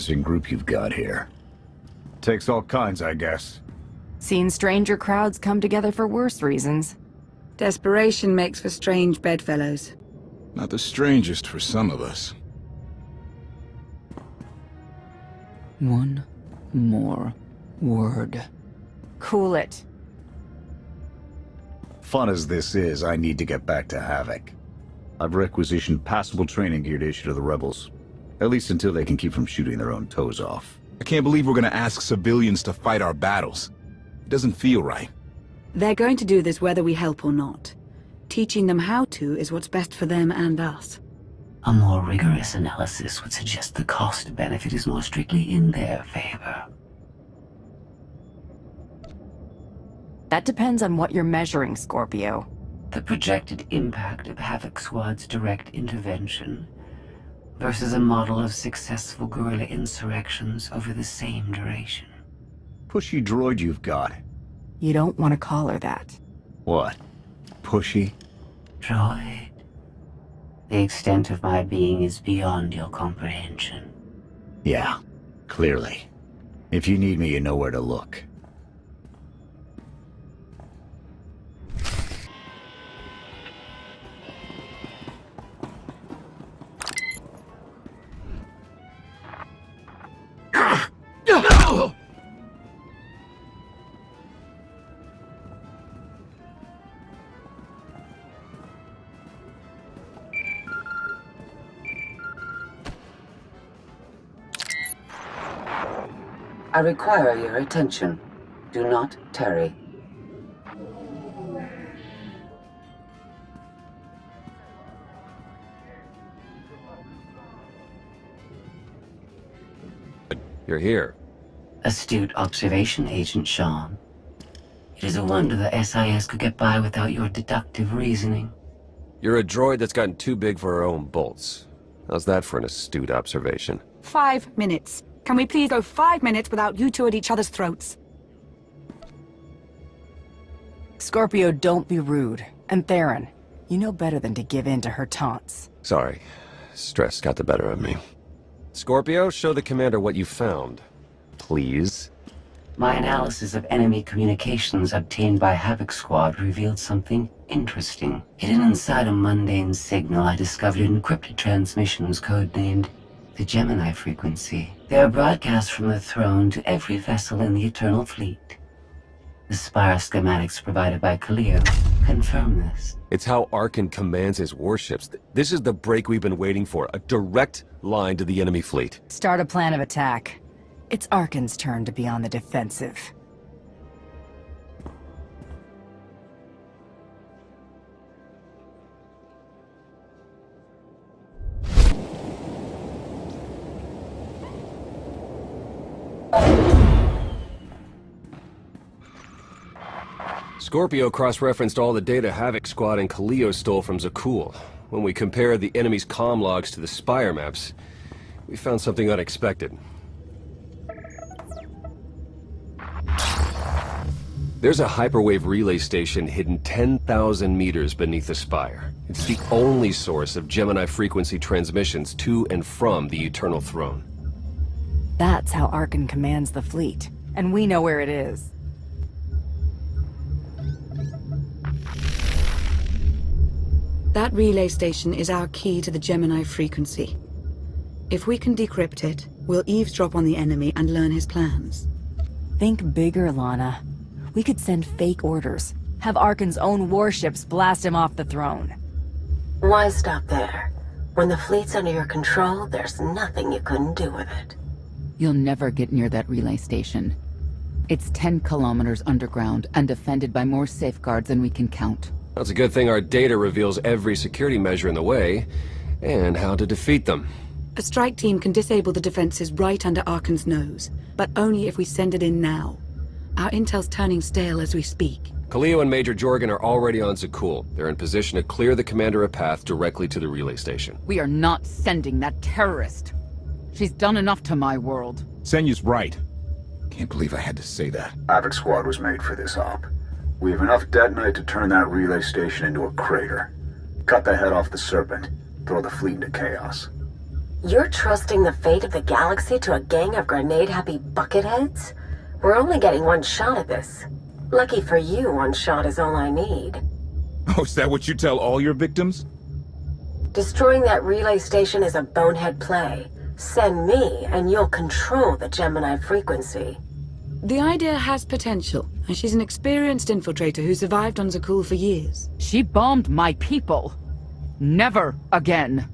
Interesting group you've got here. Takes all kinds, I guess. Seen stranger crowds come together for worse reasons. Desperation makes for strange bedfellows. Not the strangest for some of us. One more word. Cool it. Fun as this is, I need to get back to Havoc. I've requisitioned passable training gear to issue to the rebels. At least until they can keep from shooting their own toes off. I can't believe we're gonna ask civilians to fight our battles. It doesn't feel right. They're going to do this whether we help or not. Teaching them how to is what's best for them and us. A more rigorous analysis would suggest the cost-benefit is more strictly in their favor. That depends on what you're measuring, Scorpio. The projected impact of Havoc Squad's direct intervention versus a model of successful guerrilla insurrections over the same duration. Pushy droid you've got. You don't want to call her that. What? Pushy? Droid, the extent of my being is beyond your comprehension. Yeah, clearly. If you need me, you know where to look. I require your attention. Do not tarry. You're here. Astute observation, Agent Sean. It is a wonder the SIS could get by without your deductive reasoning. You're a droid that's gotten too big for her own bolts. How's that for an astute observation? 5 minutes. Can we please go 5 minutes without you two at each other's throats? Scorpio, don't be rude. And Theron, you know better than to give in to her taunts. Sorry. Stress got the better of me. Scorpio, show the commander what you found. Please. My analysis of enemy communications obtained by Havoc Squad revealed something interesting. Hidden inside a mundane signal, I discovered encrypted transmissions codenamed the Gemini frequency. They are broadcast from the throne to every vessel in the Eternal Fleet. The Spire schematics provided by Kaleo confirm this. It's how Arkan commands his warships. This is the break we've been waiting for. A direct line to the enemy fleet. Start a plan of attack. It's Arkan's turn to be on the defensive. Scorpio cross-referenced all the data Havoc Squad and Kaleo stole from Zakul. When we compared the enemy's comm logs to the Spire maps, we found something unexpected. There's a hyperwave relay station hidden 10,000 meters beneath the Spire. It's the only source of Gemini frequency transmissions to and from the Eternal Throne. That's how Arkan commands the fleet. And we know where it is. That relay station is our key to the Gemini frequency. If we can decrypt it, we'll eavesdrop on the enemy and learn his plans. Think bigger, Lana. We could send fake orders. Have Arkan's own warships blast him off the throne. Why stop there? When the fleet's under your control, there's nothing you couldn't do with it. You'll never get near that relay station. It's 10 kilometers underground and defended by more safeguards than we can count. That's a good thing our data reveals every security measure in the way, and how to defeat them. A strike team can disable the defenses right under Arkan's nose, but only if we send it in now. Our intel's turning stale as we speak. Kaleo and Major Jorgen are already on Zakul. They're in position to clear the commander a path directly to the relay station. We are not sending that terrorist. She's done enough to my world. Senyu's right. Can't believe I had to say that. Havoc Squad was made for this op. We have enough detonite to turn that relay station into a crater. Cut the head off the Serpent. Throw the fleet into chaos. You're trusting the fate of the galaxy to a gang of grenade-happy bucketheads? We're only getting one shot at this. Lucky for you, one shot is all I need. Oh, is that what you tell all your victims? Destroying that relay station is a bonehead play. Send me, and you'll control the Gemini frequency. The idea has potential, and she's an experienced infiltrator who survived on Zakul for years. She bombed my people. Never again.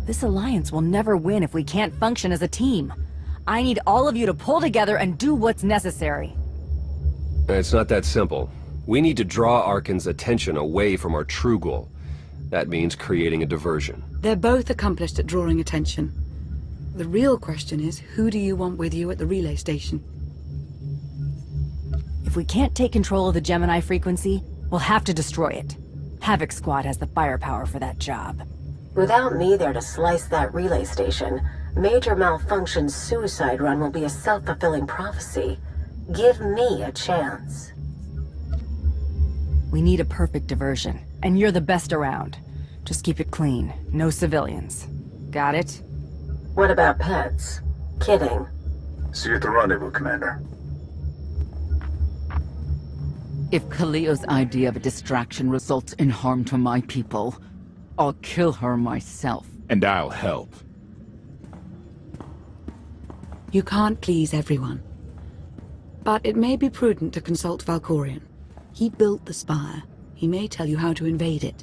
This alliance will never win if we can't function as a team. I need all of you to pull together and do what's necessary. It's not that simple. We need to draw Arkan's attention away from our true goal. That means creating a diversion. They're both accomplished at drawing attention. The real question is, who do you want with you at the relay station? If we can't take control of the Gemini frequency, we'll have to destroy it. Havoc Squad has the firepower for that job. Without me there to slice that relay station, Major Malfunction's suicide run will be a self-fulfilling prophecy. Give me a chance. We need a perfect diversion, and you're the best around. Just keep it clean, no civilians. Got it? What about pets? Kidding. See you at the rendezvous, Commander. If Kaliyo's idea of a distraction results in harm to my people, I'll kill her myself. And I'll help. You can't please everyone. But it may be prudent to consult Valkorion. He built the Spire. He may tell you how to invade it.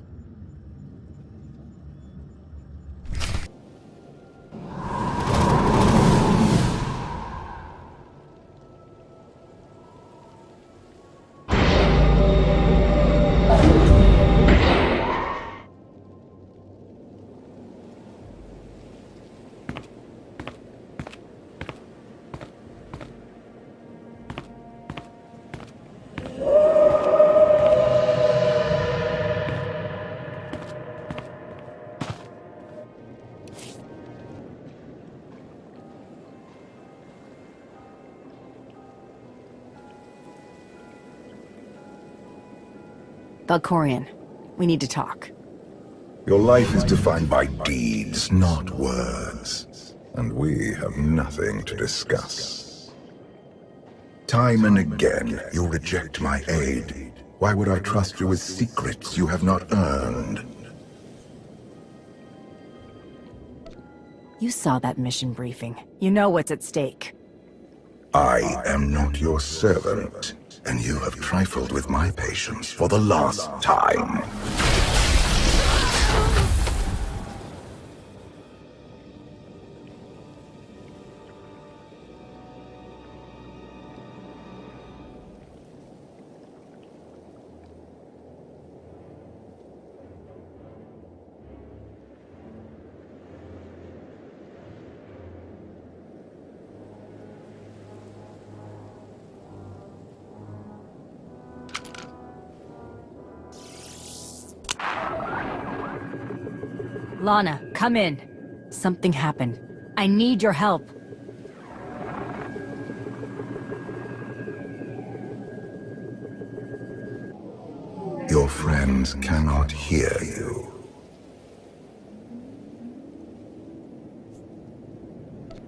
Valkorion, we need to talk. Your life is defined by deeds, not words. And we have nothing to discuss. Time and again, you reject my aid. Why would I trust you with secrets you have not earned? You saw that mission briefing. You know what's at stake. I am not your servant, and you have trifled with my patience for the last time. Lana, come in. Something happened. I need your help. Your friends cannot hear you.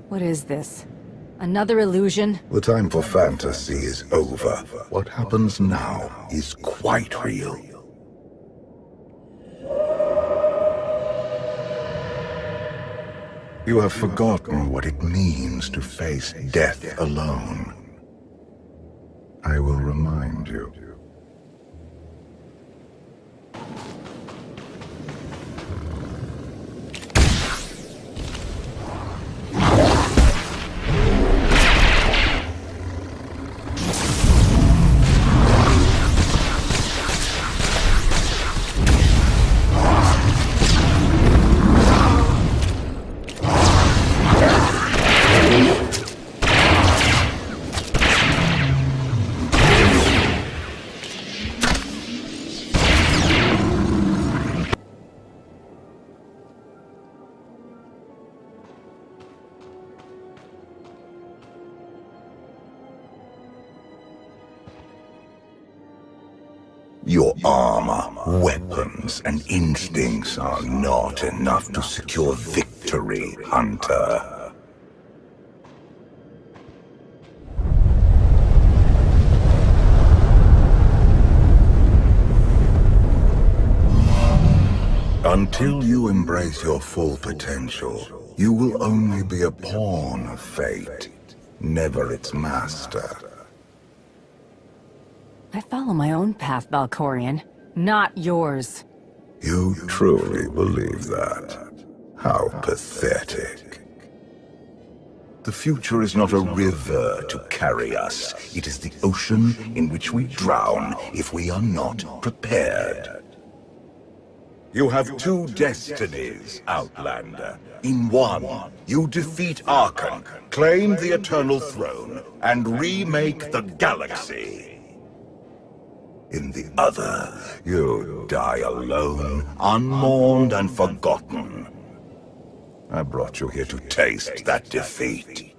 What is this? Another illusion? The time for fantasy is over. What happens now is quite real. You have forgotten what it means to face death alone. I will remind you. Your armor, weapons, and instincts are not enough to secure victory, Hunter. Until you embrace your full potential, you will only be a pawn of fate, never its master. I follow my own path, Valkorian, not yours. You truly believe that? How pathetic. The future is not a river to carry us. It is the ocean in which we drown if we are not prepared. You have two destinies, Outlander. In one, you defeat Archon, claim the Eternal Throne, and remake the galaxy. In the other, you die alone, unmourned and forgotten. I brought you here to taste that defeat.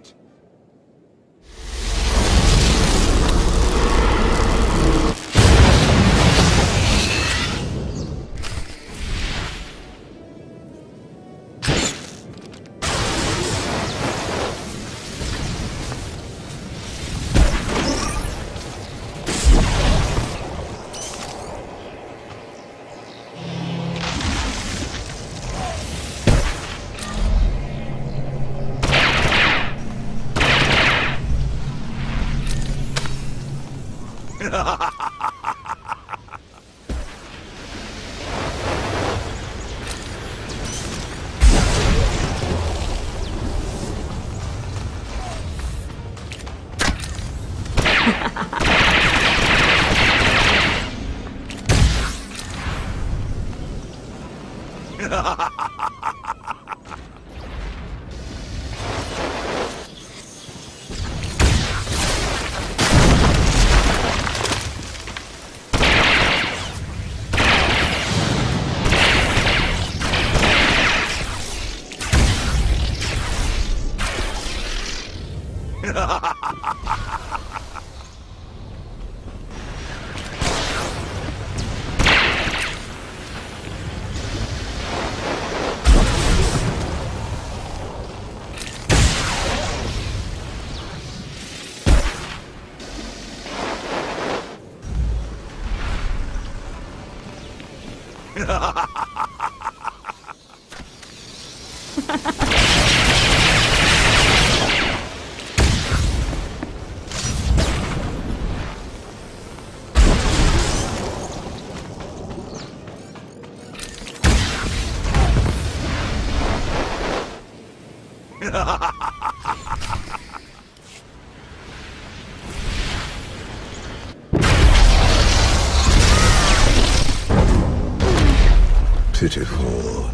Pitiful.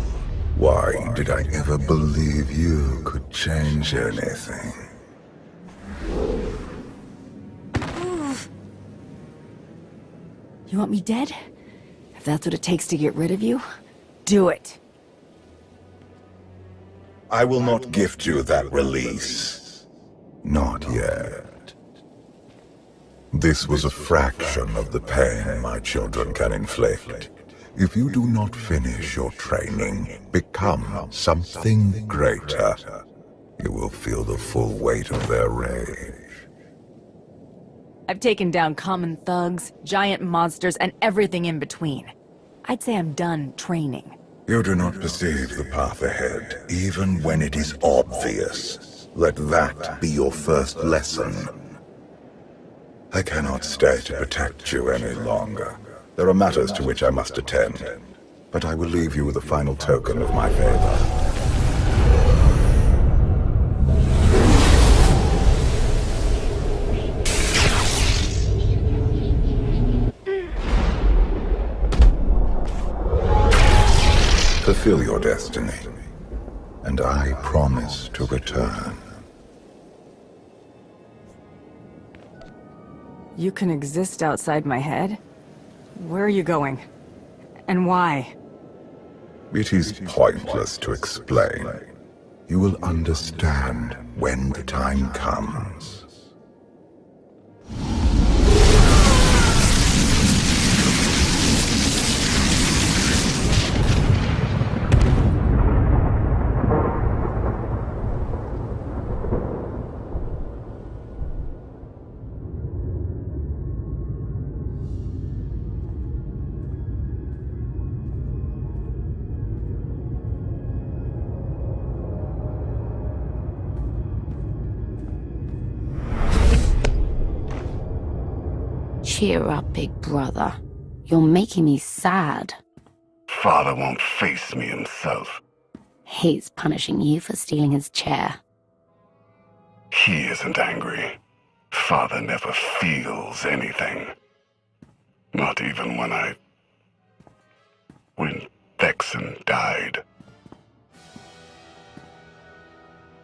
Why did I ever believe you could change anything? You want me dead? If that's what it takes to get rid of you, do it. I will not gift you that release. Not yet. This was a fraction of the pain my children can inflict. If you do not finish your training, become something greater, you will feel the full weight of their rage. I've taken down common thugs, giant monsters, and everything in between. I'd say I'm done training. You do not perceive the path ahead, even when it is obvious. Let that be your first lesson. I cannot stay to protect you any longer. There are matters to which I must attend, but I will leave you with a final token of my favor. Fulfill your destiny, and I promise to return. You can exist outside my head? Where are you going? And why? It is pointless to explain. You will understand when the time comes. Cheer up, big brother. You're making me sad. Father won't face me himself. He's punishing you for stealing his chair. He isn't angry. Father never feels anything. Not even when Vexen died.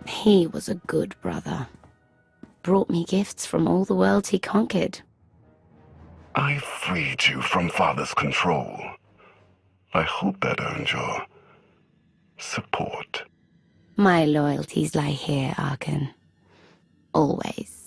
He was a good brother. Brought me gifts from all the worlds he conquered. I freed you from Father's control. I hope that earned your support. My loyalties lie here, Arkan. Always.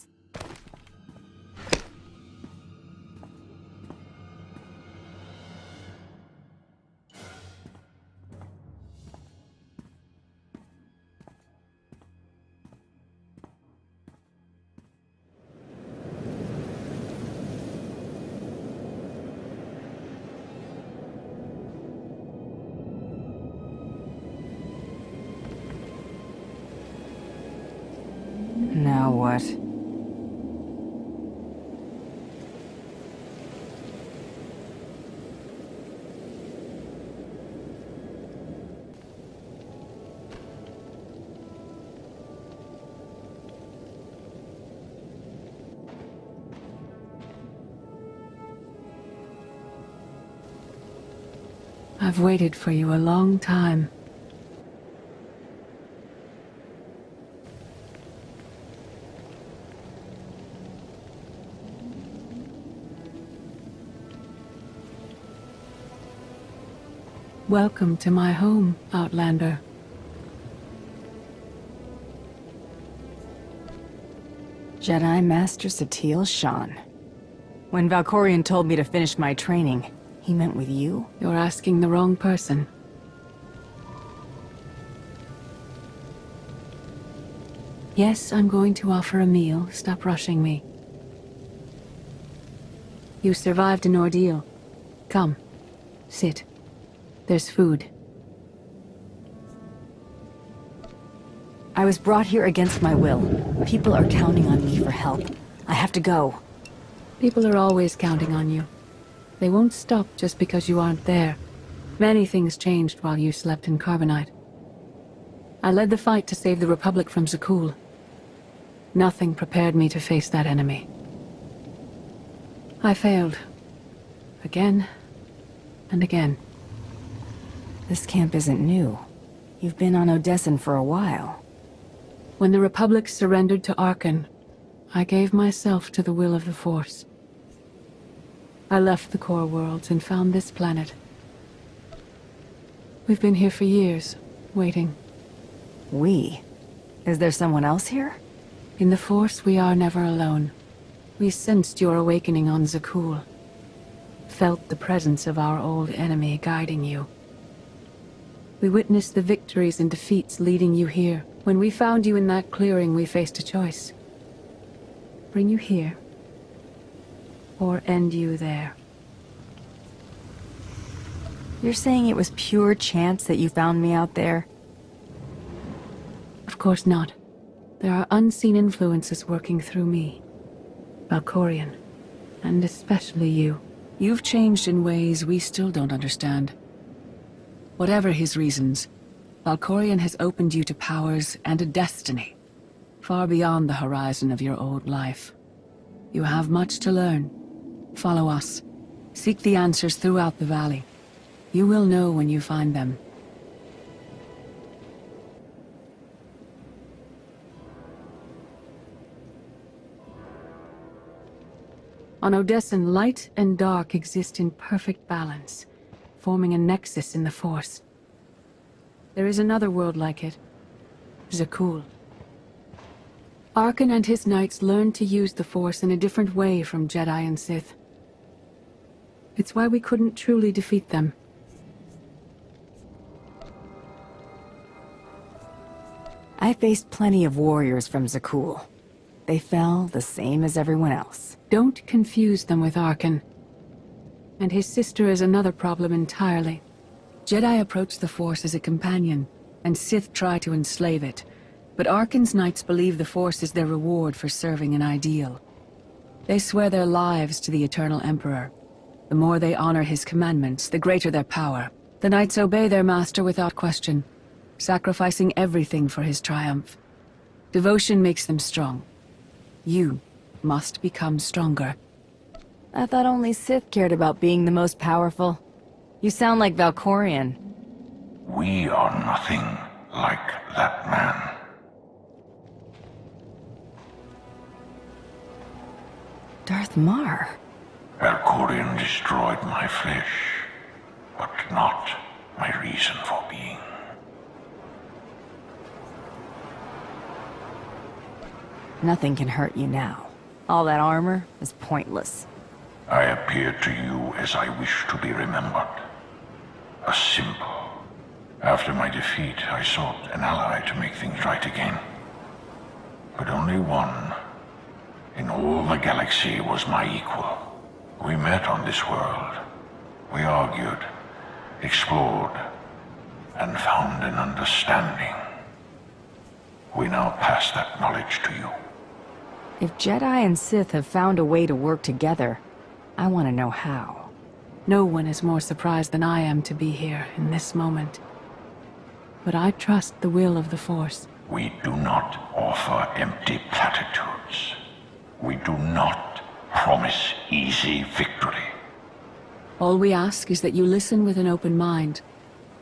Now what? I've waited for you a long time. Welcome to my home, Outlander. Jedi Master Satil Shan. When Valkorion told me to finish my training, he meant with you? You're asking the wrong person. Yes, I'm going to offer a meal. Stop rushing me. You survived an ordeal. Come, sit. There's food. I was brought here against my will. People are counting on me for help. I have to go. People are always counting on you. They won't stop just because you aren't there. Many things changed while you slept in Carbonite. I led the fight to save the Republic from Zakul. Nothing prepared me to face that enemy. I failed. Again and again. This camp isn't new. You've been on Odessen for a while. When the Republic surrendered to Arkan, I gave myself to the will of the Force. I left the core worlds and found this planet. We've been here for years, waiting. We? Is there someone else here? In the Force, we are never alone. We sensed your awakening on Zakul. Felt the presence of our old enemy guiding you. We witnessed the victories and defeats leading you here. When we found you in that clearing, we faced a choice. Bring you here, or end you there. You're saying it was pure chance that you found me out there? Of course not. There are unseen influences working through me. Valkorion, and especially you. You've changed in ways we still don't understand. Whatever his reasons, Valkorion has opened you to powers and a destiny, far beyond the horizon of your old life. You have much to learn. Follow us. Seek the answers throughout the valley. You will know when you find them. On Odessen, light and dark exist in perfect balance, forming a nexus in the Force. There is another world like it, Zakul. Arkan and his knights learned to use the Force in a different way from Jedi and Sith. It's why we couldn't truly defeat them. I faced plenty of warriors from Zakul. They fell the same as everyone else. Don't confuse them with Arkan. And his sister is another problem entirely. Jedi approach the Force as a companion, and Sith try to enslave it. But Arkan's knights believe the Force is their reward for serving an ideal. They swear their lives to the Eternal Emperor. The more they honor his commandments, the greater their power. The knights obey their master without question, sacrificing everything for his triumph. Devotion makes them strong. You must become stronger. I thought only Sith cared about being the most powerful. You sound like Valkorion. We are nothing like that man. Darth Mar. Valkorion destroyed my flesh, but not my reason for being. Nothing can hurt you now. All that armor is pointless. I appear to you as I wish to be remembered. A symbol. After my defeat, I sought an ally to make things right again. But only one in all the galaxy was my equal. We met on this world. We argued, explored, and found an understanding. We now pass that knowledge to you. If Jedi and Sith have found a way to work together, I want to know how. No one is more surprised than I am to be here in this moment. But I trust the will of the Force. We do not offer empty platitudes. We do not promise easy victory. All we ask is that you listen with an open mind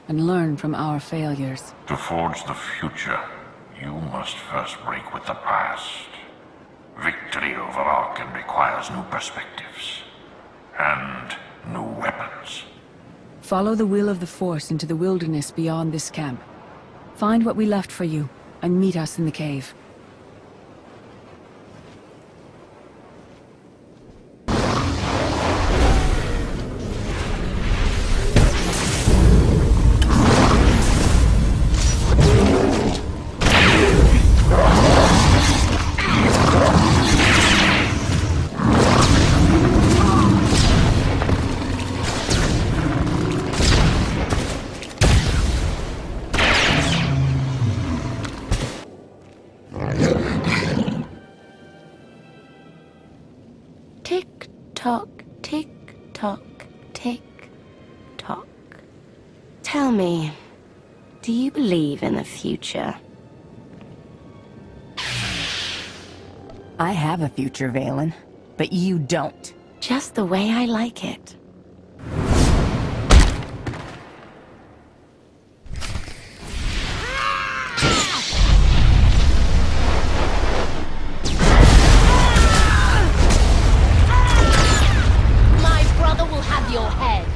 and learn from our failures. To forge the future, you must first break with the past. Victory over Arkham requires new perspectives and new weapons. Follow the will of the Force into the wilderness beyond this camp. Find what we left for you and meet us in the cave. Tick-tock, tick-tock, tick-tock. Tell me, do you believe in the future? I have a future, Valen, but you don't. Just the way I like it. Your head.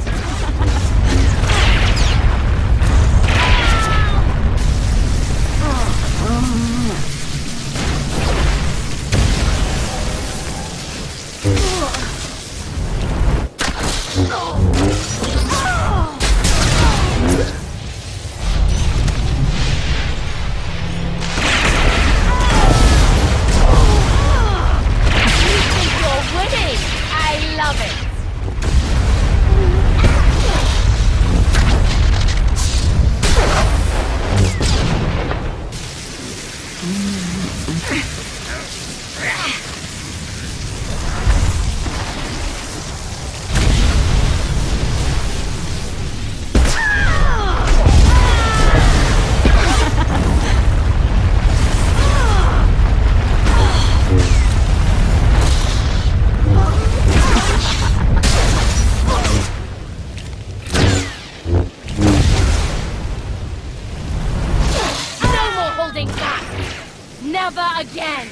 You're winning. I love it. Never again!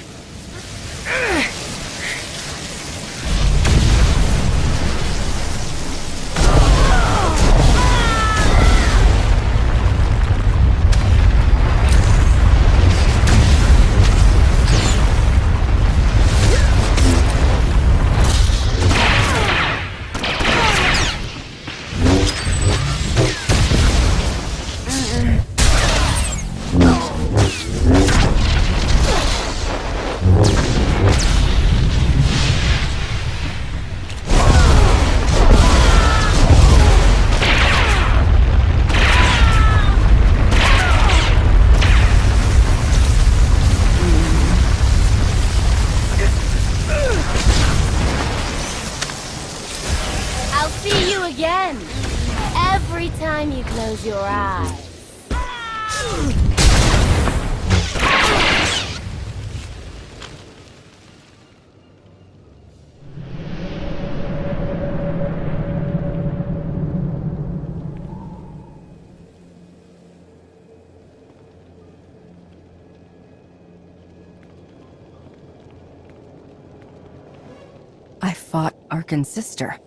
I fought Arkan's sister.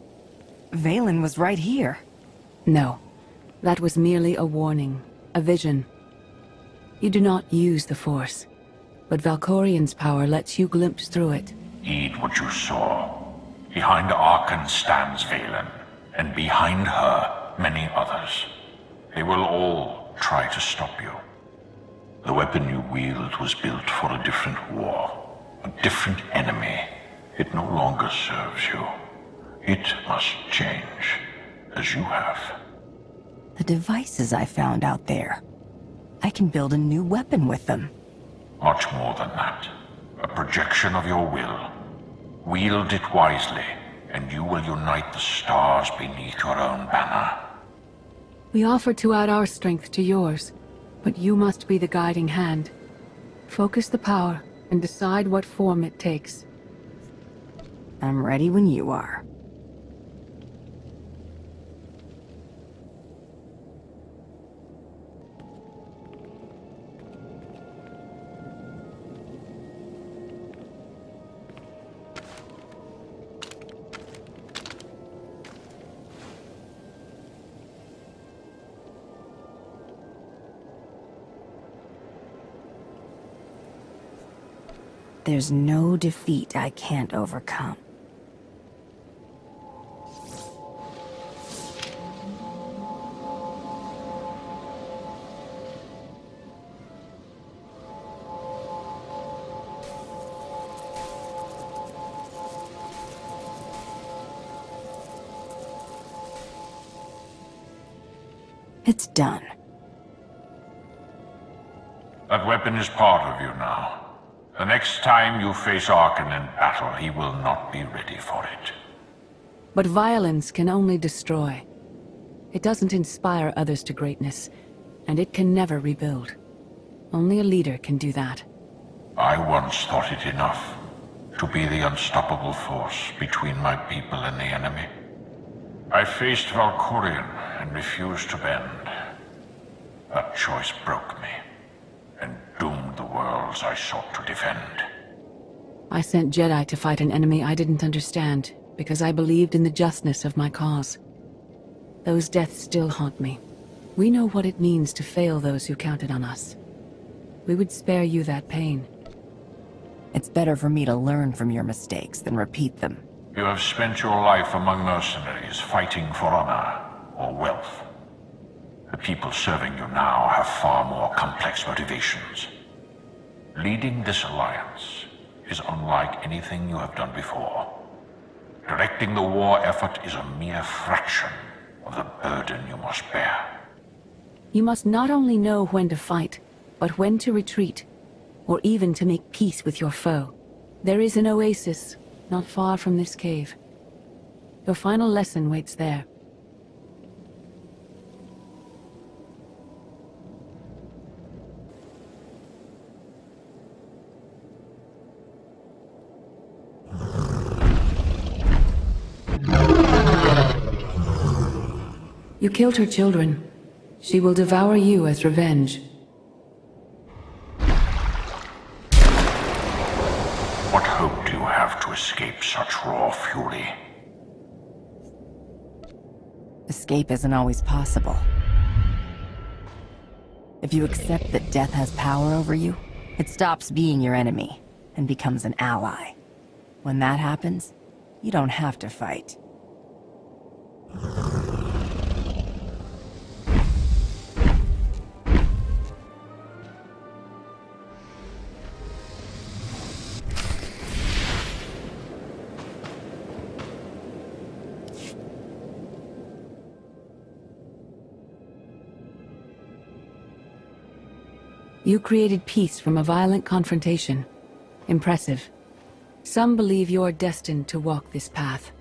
Valen was right here. No, that was merely a warning, a vision. You do not use the Force, but Valkorian's power lets you glimpse through it. Heed what you saw. Behind Arkan stands Valen, and behind her, many others. They will all try to stop you. The weapon you wield was built for a different war, a different enemy. It no longer serves you. It must change, as you have. The devices I found out there. I can build a new weapon with them. Much more than that. A projection of your will. Wield it wisely, and you will unite the stars beneath your own banner. We offer to add our strength to yours, but you must be the guiding hand. Focus the power, and decide what form it takes. I'm ready when you are. There's no defeat I can't overcome. It's done. That weapon is part of you now. The next time you face Arkan in battle, he will not be ready for it. But violence can only destroy. It doesn't inspire others to greatness, and it can never rebuild. Only a leader can do that. I once thought it enough to be the unstoppable force between my people and the enemy. I faced Valkorion and refused to bend. That choice broke me, and doomed the worlds I sought to defend. I sent Jedi to fight an enemy I didn't understand, because I believed in the justness of my cause. Those deaths still haunt me. We know what it means to fail those who counted on us. We would spare you that pain. It's better for me to learn from your mistakes than repeat them. You have spent your life among mercenaries, fighting for honor or wealth. The people serving you now have far more complex motivations. Leading this alliance is unlike anything you have done before. Directing the war effort is a mere fraction of the burden you must bear. You must not only know when to fight, but when to retreat, or even to make peace with your foe. There is an oasis not far from this cave. Your final lesson waits there. You killed her children. She will devour you as revenge. What hope do you have to escape such raw fury? Escape isn't always possible. If you accept that death has power over you, it stops being your enemy and becomes an ally. When that happens, you don't have to fight. You created peace from a violent confrontation. Impressive. Some believe you're destined to walk this path.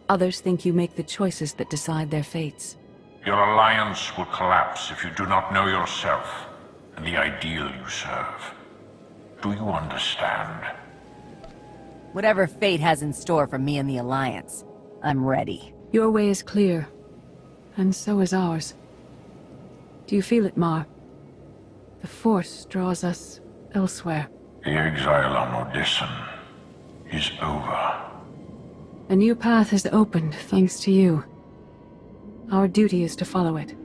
Others think you make the choices that decide their fates. Your alliance will collapse if you do not know yourself. and the ideal you serve. Do you understand? Whatever fate has in store for me and the Alliance, I'm ready. Your way is clear, and so is ours. Do you feel it, Mar? The Force draws us elsewhere. The exile on Odyssean is over. A new path is opened thanks to you. Our duty is to follow it.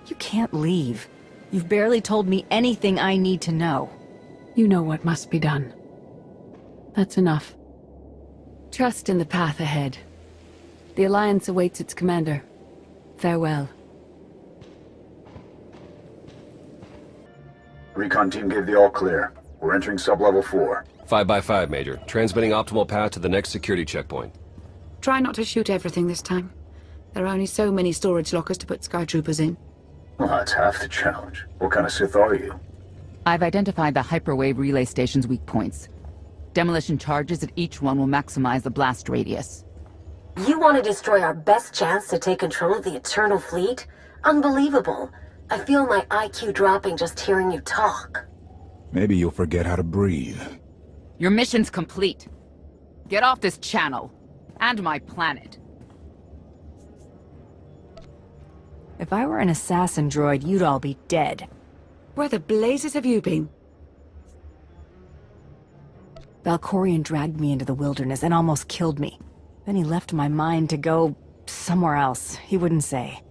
You can't leave. You've barely told me anything I need to know. You know what must be done. That's enough. Trust in the path ahead. The Alliance awaits its commander. Farewell. Recon team gave the all clear. We're entering sub-level 4. 5 by 5, Major. Transmitting optimal path to the next security checkpoint. Try not to shoot everything this time. There are only so many storage lockers to put Sky Troopers in. Well, that's half the challenge. What kind of Sith are you? I've identified the hyperwave relay station's weak points. Demolition charges at each one will maximize the blast radius. You want to destroy our best chance to take control of the Eternal Fleet? Unbelievable. I feel my IQ dropping just hearing you talk. Maybe you'll forget how to breathe. Your mission's complete. Get off this channel. And my planet. If I were an assassin droid, you'd all be dead. Where the blazes have you been? Valkorion dragged me into the wilderness and almost killed me. Then he left my mind to go somewhere else. He wouldn't say.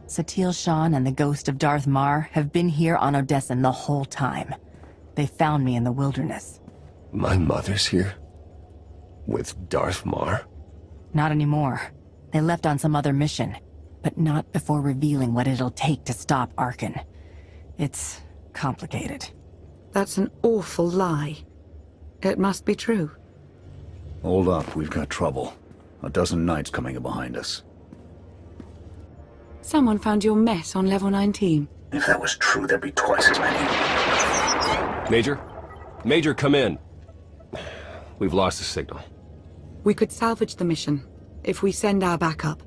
Satil Shan and the ghost of Darth Mar have been here on Odessan the whole time. They found me in the wilderness. My mother's here? With Darth Mar? Not anymore. They left on some other mission, but not before revealing what it'll take to stop Arkan. It's complicated. That's an awful lie. It must be true. Hold up, we've got trouble. A dozen knights coming in behind us. Someone found your mess on level 19. If that was true, there'd be twice as many. Major? Major, come in. We've lost the signal. We could salvage the mission if we send our backup.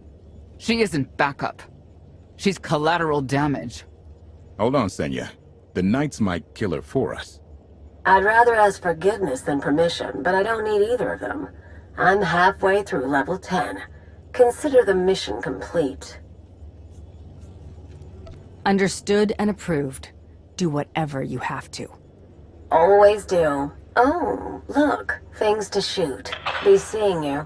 She isn't backup. She's collateral damage. Hold on, Senya. The Knights might kill her for us. I'd rather ask forgiveness than permission, but I don't need either of them. I'm halfway through level 10. Consider the mission complete. Understood and approved. Do whatever you have to. Always do. Oh, look. Things to shoot. Be seeing you.